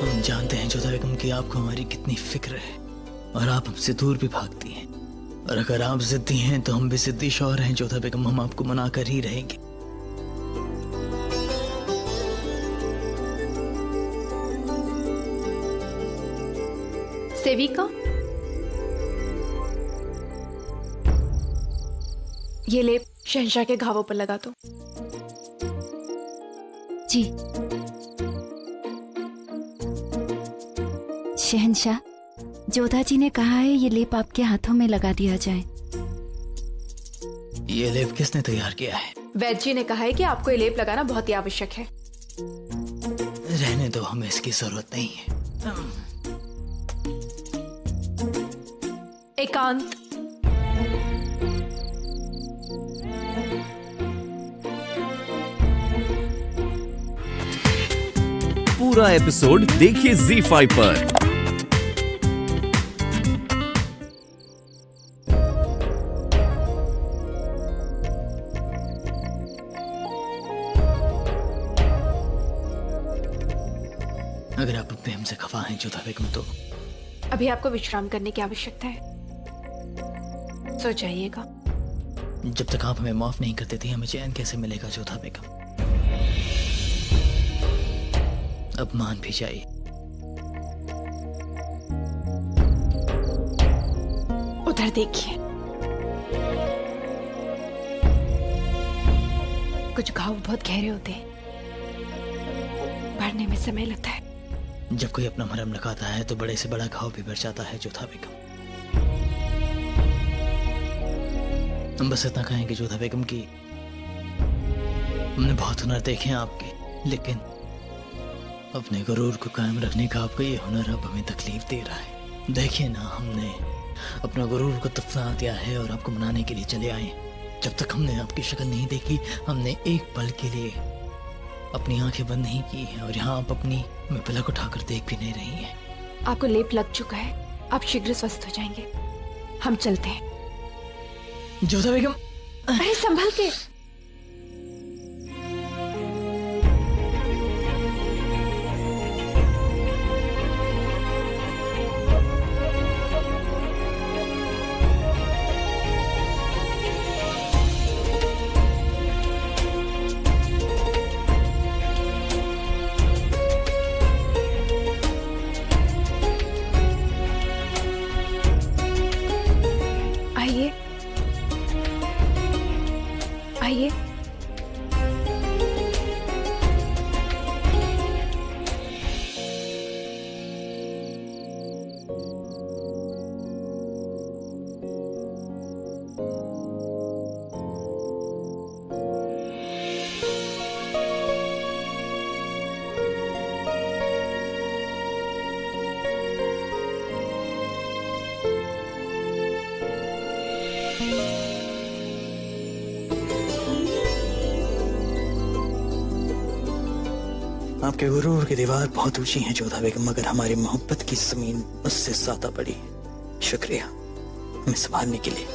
हम जानते हैं जोधा बेगम कि आपको हमारी कितनी फिक्र है और आप हमसे दूर भी भागती हैं। और अगर आप जिद्दी हैं तो हम भी जिद्दी शौहर हैं जोधा बेगम, हम आपको मना कर ही रहेंगे। सेविका, ये लेप शहंशाह के घावों पर लगा दो। जी। शहंशाह, जोधा जी ने कहा है ये लेप आपके हाथों में लगा दिया जाए। ये लेप किसने तैयार किया है? वैद्य जी ने कहा है कि आपको ये लेप लगाना बहुत ही आवश्यक है। रहने दो, हमें इसकी जरूरत नहीं है। एकांत। पूरा एपिसोड देखिए ZEE5 पर। अगर आप अपने हमसे खफा हैं जोधा बेगम तो अभी आपको विश्राम करने की आवश्यकता है, सो जाइएगा। जब तक आप हमें माफ नहीं करते थे हमें चैन कैसे मिलेगा जोधा बेगम? अब मान भी जाइए। उधर देखिए, कुछ घाव बहुत गहरे होते हैं, भरने में समय लगता है। जब कोई अपना मरहम लगाता है तो बड़े से बड़ा घाव भी भर जाता है जोधा बेगम। हम बस इतना कहेंगे जोधा बेगम की हमने बहुत हुनर देखे हैं आपके, लेकिन अपने गुरूर को कायम रखने का आपका ये हुनर अब हमें तकलीफ दे रहा है। देखिए ना, हमने अपना गुरूर को दफना दिया है और आपको मनाने के लिए चले आए। जब तक हमने आपकी शक्ल नहीं देखी हमने एक पल के लिए अपनी आंखें बंद नहीं की हैं, और यहाँ आप अपनी में पलक उठाकर देख भी नहीं रही हैं। आपको लेप लग चुका है, आप शीघ्र स्वस्थ हो जाएंगे। हम चलते हैं। जोधा बेगम, अरे संभल के। आइए आइए। आपके गुरूर की दीवार बहुत ऊंची है जोधा बेगम, मगर हमारी मोहब्बत की जमीन उससे ज्यादा बड़ी। शुक्रिया हमें संभालने के लिए।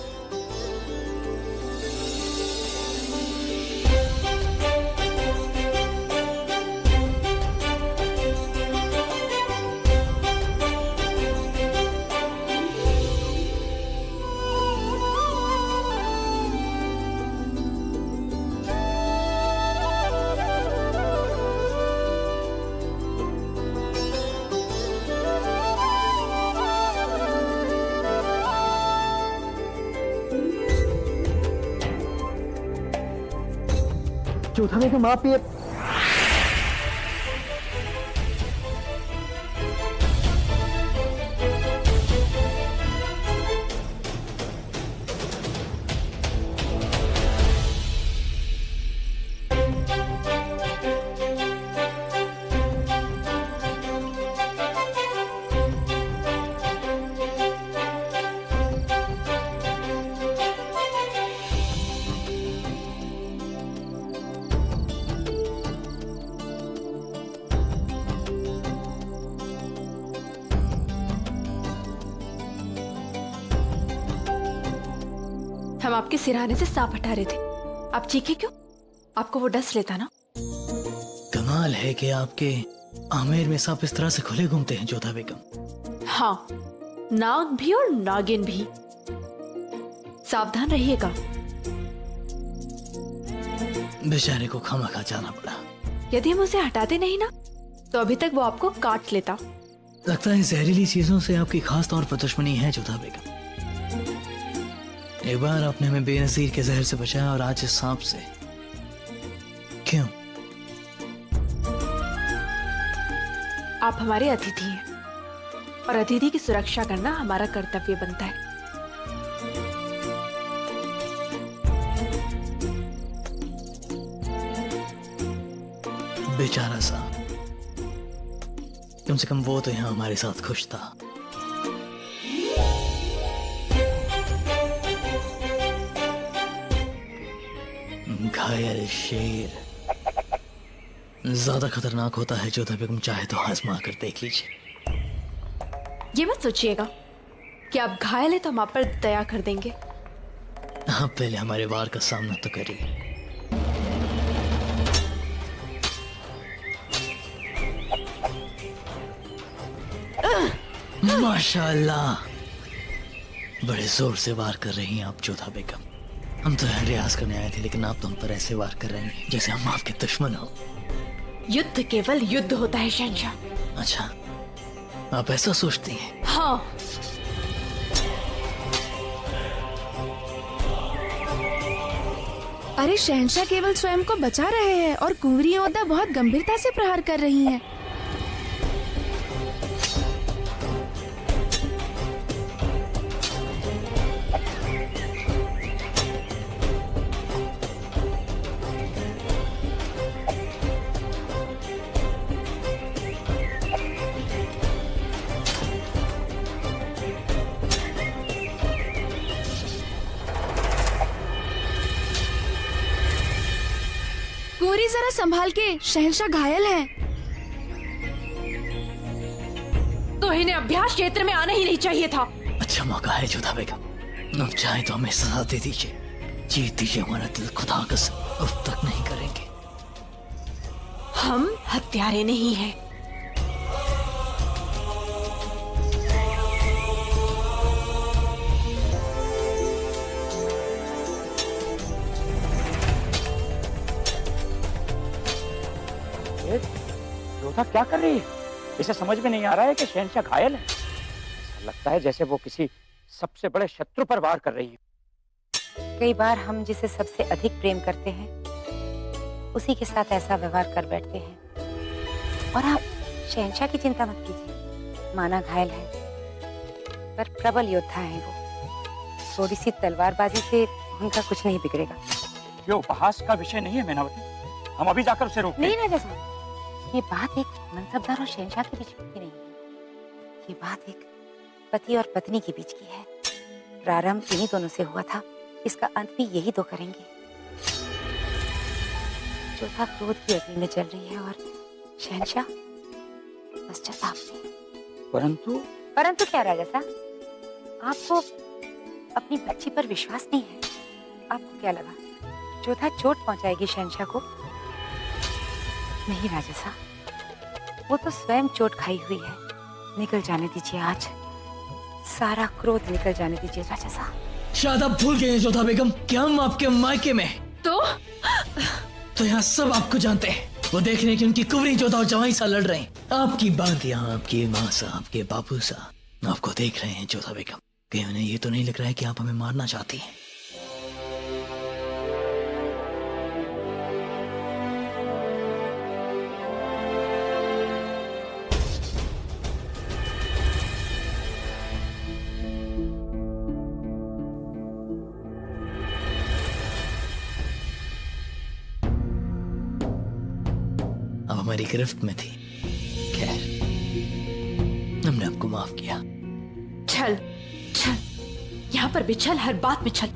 जोधा बेगम, आप ये हम आपके सिरहाने से सांप हटा रहे थे, आप चीखे क्यों? आपको वो डस लेता ना। कमाल है कि आपके आमेर में सांप इस तरह से खुले घूमते हैं जोधा बेगम? हाँ, नाग भी और नागिन भी। सावधान रहिएगा। बेचारे को खामखा जाना पड़ा। यदि हम उसे हटाते नहीं ना, तो अभी तक वो आपको काट लेता। लगता है जहरीली चीजों से आपकी खास तौर पर दुश्मनी है जोधा बेगम। एक बार आपने हमें बेनजीर के जहर से बचाया और आज इस सांप से। क्यों? आप हमारे अतिथि हैं और अतिथि की सुरक्षा करना हमारा कर्तव्य बनता है। बेचारा सांप, कम से कम वो तो यहाँ हमारे साथ खुश था। घायल शेर ज्यादा खतरनाक होता है जोधा बेगम, चाहे तो आजमा कर देख लीजिए। ये मत सोचिएगा कि आप घायल हैं तो हम आप पर दया कर देंगे। आप पहले हमारे वार का सामना तो करिए। माशाल्लाह, बड़े जोर से वार कर रही हैं आप जोधा बेगम। हम तो यहाँ रियाज करने आए थे, लेकिन आप तो हम पर ऐसे वार कर रहे हैं जैसे हम आपके दुश्मन हो। युद्ध केवल युद्ध होता है शहंशाह। अच्छा, आप ऐसा सोचती हैं? हाँ। अरे शहंशाह केवल स्वयं को बचा रहे हैं और कुंवरी योद्धा बहुत गंभीरता से प्रहार कर रही हैं। कुंवरी जरा संभाल के, शहंशाह घायल हैं। तो इन्हें अभ्यास क्षेत्र में आना ही नहीं चाहिए था। अच्छा मौका है जोधा बेगम, अब चाहे तो हमें सजा दे दीजिए, जीत दीजिए हमारा दिल, खुदा कसम अब तक नहीं करेंगे। हम हत्यारे नहीं हैं। जोधा क्या कर रही है? इसे समझ में नहीं आ रहा है कि शहंशाह घायल है। ऐसा लगता है जैसे वो किसी सबसे बड़े शत्रु पर वार कर रही है। कई बार हम जिसे सबसे अधिक प्रेम करते हैं उसी के साथ ऐसा व्यवहार कर बैठते हैं। और आप शहंशाह की चिंता मत कीजिए, माना घायल है पर प्रबल योद्धा है वो। थोड़ी सी तलवारबाजी से उनका कुछ नहीं बिगड़ेगा। ये उपहास का विषय नहीं है मैनावती, हम अभी जाकर उसे रोकते नहीं राजा साहब, ये बात एक मनसबदार और शहंशाह के बीच की नहीं है। ये बात एक पति और पत्नी के बीच की है। प्रारंभ इन्हीं दोनों से हुआ था, इसका अंत भी यही दो करेंगे। जोधा क्रोध की अग्नि में जल रही है और शहंशाह पश्चाताप में। परंतु क्या राजा साहब, आपको अपनी बच्ची पर विश्वास नहीं है? आपको क्या लगा जोधा चोट पहुंचाएगी शहंशाह को? नहीं राजा साहब, वो तो स्वयं चोट खाई हुई है। निकल जाने दीजिए, आज सारा क्रोध निकल जाने दीजिए राजा साहब। शायद आप भूल गए हैं जोधा बेगम कि हम आपके मायके में तो यहाँ सब आपको जानते हैं। वो देख रहे हैं कि उनकी कुंवरी जोधा और जवाई सा लड़ रहे हैं। आपकी बात यहाँ आपकी माँ सा, आपके बापू सा आपको देख रहे हैं जोधा बेगम। कहीं उन्हें ये तो नहीं लग रहा है कि आप हमें मारना चाहती हैं? अब हमारी गिरफ्त में थी। खैर, हमने आपको माफ किया। छल छल, यहाँ पर भी छल, हर बात में छल।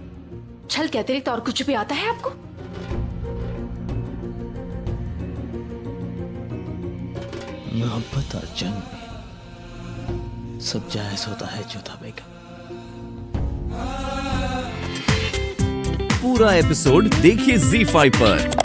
छल के अतिरिक्त और कुछ भी आता है आपको? मोहब्बत और जंग में सब जायज होता है जोधा बेगम। पूरा एपिसोड देखिए ZEE5 पर।